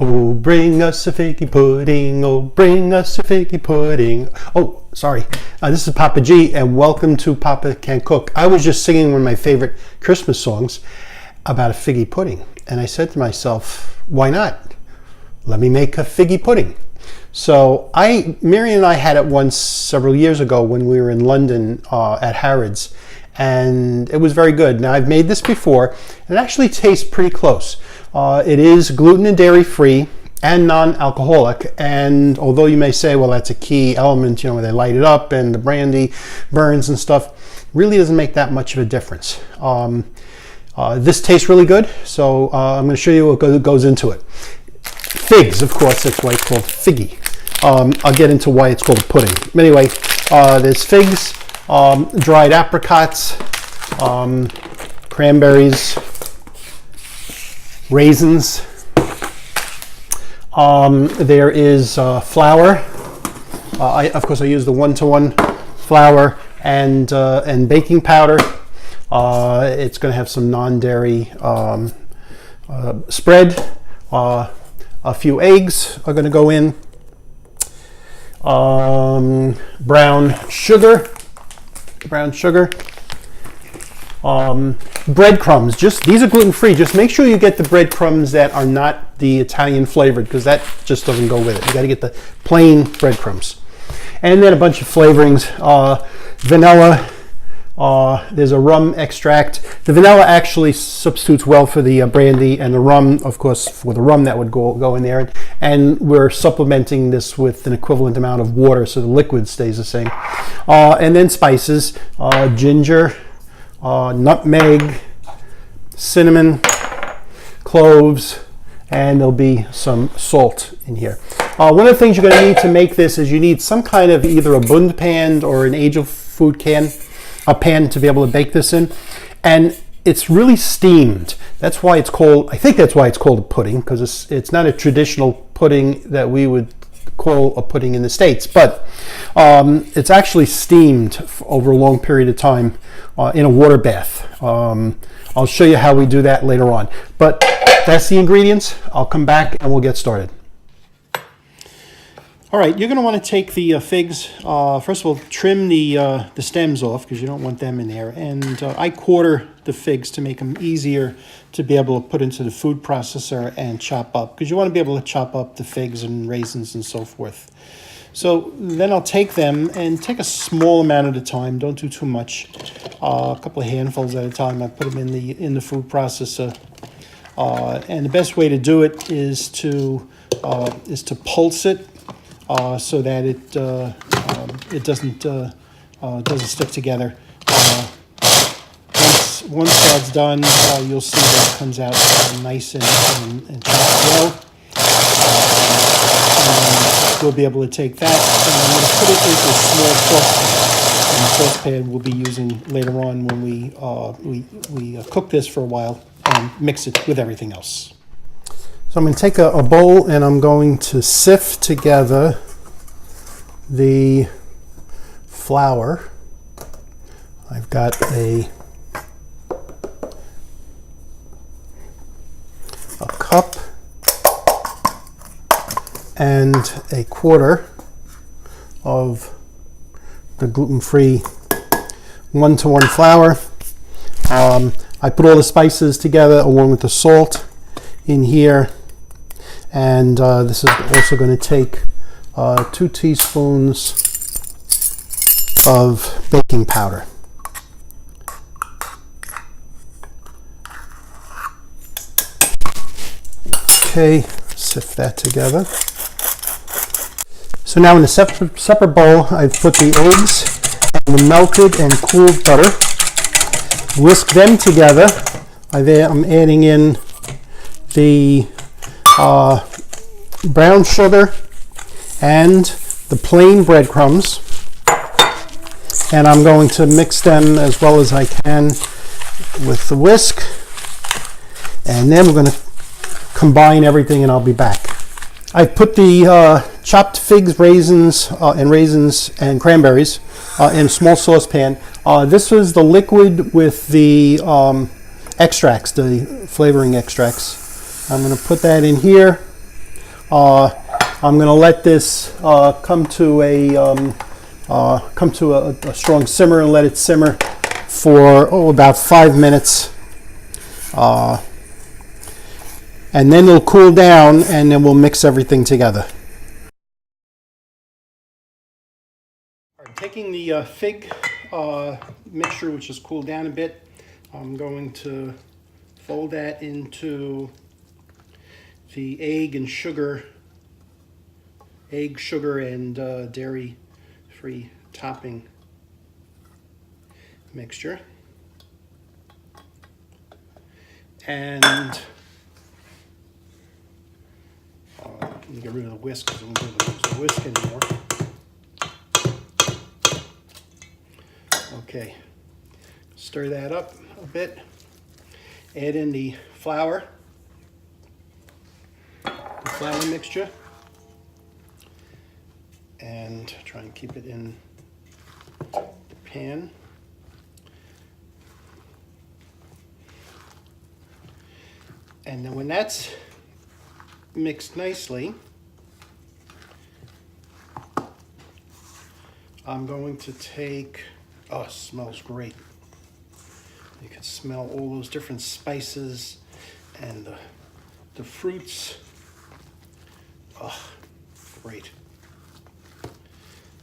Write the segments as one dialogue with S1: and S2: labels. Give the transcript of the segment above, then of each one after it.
S1: Oh, bring us a figgy pudding. Oh, bring us a figgy pudding. Oh, sorry. This is Papa G, and welcome to Papa Can Cook. I was just singing one of my favorite Christmas songs about a figgy pudding, and I said to myself, why not? Let me make a figgy pudding. So Mary and I had it once several years ago when we were in London at Harrods, and it was very good. Now, I've made this before, and it actually tastes pretty close. It is gluten and dairy free and non-alcoholic, and although you may say, well, that's a key element, when they light it up and the brandy burns and stuff, really doesn't make that much of a difference. This tastes really good, so I'm going to show you what goes into it. Figs, of course, that's why it's called figgy. I'll get into why it's called a pudding. Anyway, there's figs, dried apricots, cranberries, raisins. There is flour. Of course, I use the 1-to-1 flour and baking powder. It's going to have some non-dairy spread. A few eggs are going to go in. Brown sugar. Breadcrumbs. These are gluten-free. Just make sure you get the breadcrumbs that are not the Italian flavored, because that just doesn't go with it. You got to get the plain breadcrumbs. And then a bunch of flavorings. Vanilla. There's a rum extract. The vanilla actually substitutes well for the brandy, and the rum, of course, for the rum that would go in there. And we're supplementing this with an equivalent amount of water, so the liquid stays the same. And then spices, ginger, nutmeg, cinnamon, cloves, and there'll be some salt in here. One of the things you're going to need to make this is you need some kind of either a bund pan or an angel food pan to be able to bake this in, and it's really steamed. That's why it's called, I think that's why it's called a pudding, because it's not a traditional pudding that we would call a pudding in the States, but it's actually steamed over a long period of time in a water bath. I'll show you how we do that later on, but that's the ingredients. I'll come back and we'll get started. All right, you're going to want to take the figs. First of all, trim the stems off, because you don't want them in there. And I quarter the figs to make them easier to be able to put into the food processor and chop up, because you want to be able to chop up the figs and raisins and so forth. So then I'll take them and take a small amount at a time. Don't do too much. A couple of handfuls at a time. I put them in the food processor. And the best way to do it is to pulse it. So that it doesn't stick together. Once that's done, you'll see that it comes out nice and chopped well. And then we'll be able to take that, and I'm going to put it into a small saucepan. And the saucepan we'll be using later on when we cook this for a while and mix it with everything else. So I'm going to take a bowl and I'm going to sift together the flour. I've got a cup and a quarter of the gluten-free 1-to-1 flour. I put all the spices together along with the salt in here. And this is also going to take 2 teaspoons of baking powder. Okay, sift that together. So now in a separate bowl, I've put the eggs and the melted and cooled butter. Whisk them together. I'm adding in the brown sugar and the plain breadcrumbs, and I'm going to mix them as well as I can with the whisk, and then we're going to combine everything and I'll be back. I put the chopped figs, raisins and cranberries in a small saucepan. This was the liquid with the extracts, the flavoring extracts. I'm going to put that in here, I'm going to let this come to a strong simmer and let it simmer for about 5 minutes. And then it'll cool down, and then we'll mix everything together. Taking the fig mixture, which has cooled down a bit, I'm going to fold that into the egg, sugar, and dairy-free topping mixture. And let me get rid of the whisk because I don't use the whisk anymore. Okay, stir that up a bit. Add in the flour mixture, and try and keep it in the pan. And then when that's mixed nicely, I'm going to take, oh, it smells great. You can smell all those different spices and the fruits. Oh, great.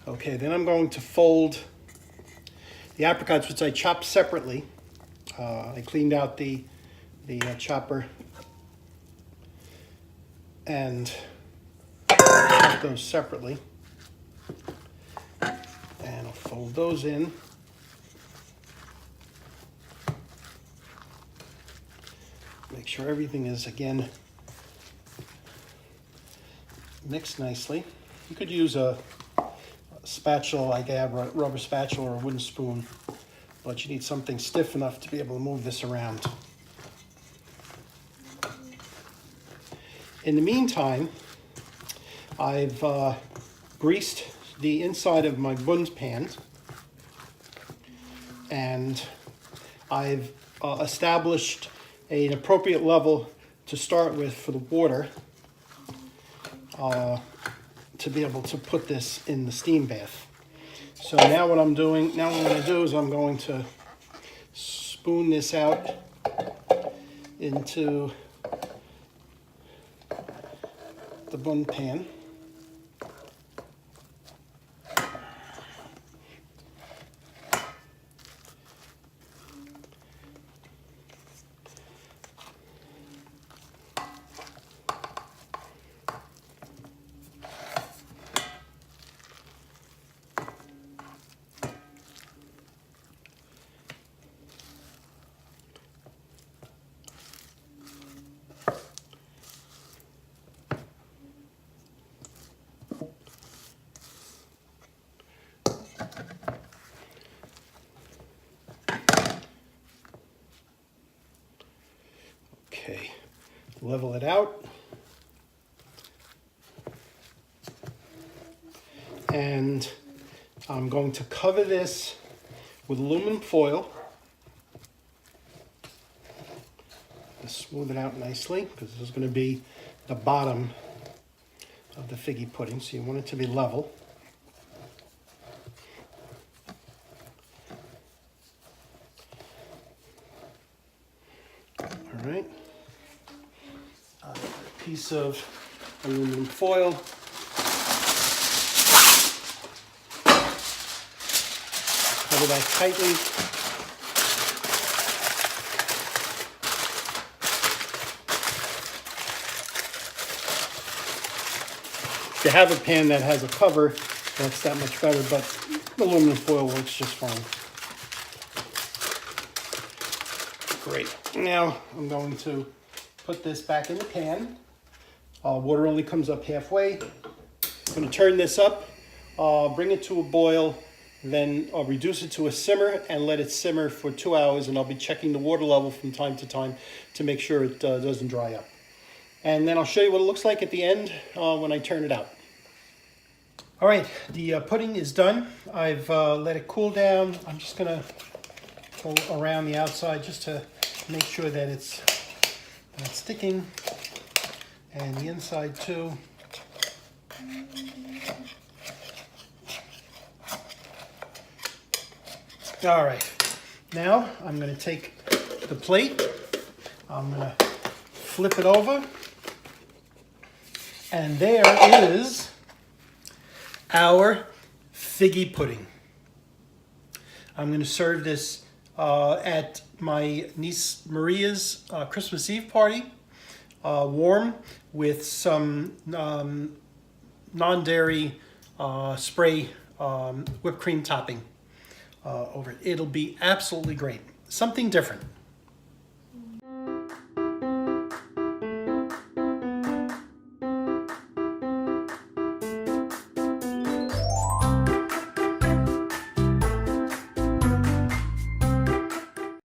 S1: Okay, then I'm going to fold the apricots, which I chopped separately. I cleaned out the chopper and chopped those separately. And I'll fold those in. Make sure everything is, again, mixed nicely. You could use a spatula, like I have a rubber spatula or a wooden spoon, but you need something stiff enough to be able to move this around. In the meantime, I've greased the inside of my buns pan, and I've established an appropriate level to start with for the water to be able to put this in the steam bath. So now what I'm going to do is I'm going to spoon this out into the bun pan. Okay, level it out. And I'm going to cover this with aluminum foil to smooth it out nicely, because this is going to be the bottom of the figgy pudding, so you want it to be level. All right. A piece of aluminum foil. Cover that tightly. If you have a pan that has a cover, that's that much better, but aluminum foil works just fine. Great. Now I'm going to put this back in the pan. Water only comes up halfway. I'm going to turn this up, bring it to a boil, then I'll reduce it to a simmer and let it simmer for 2 hours, and I'll be checking the water level from time to time to make sure it doesn't dry up. And then I'll show you what it looks like at the end when I turn it out. All right, the pudding is done. I've let it cool down. I'm just going to go around the outside just to make sure that it's not sticking, and the inside too. All right, now I'm going to take the plate, I'm going to flip it over, and there is our figgy pudding. I'm going to serve this at my niece Maria's Christmas Eve party, warm with some non-dairy spray whipped cream topping over it. It'll be absolutely great. Something different.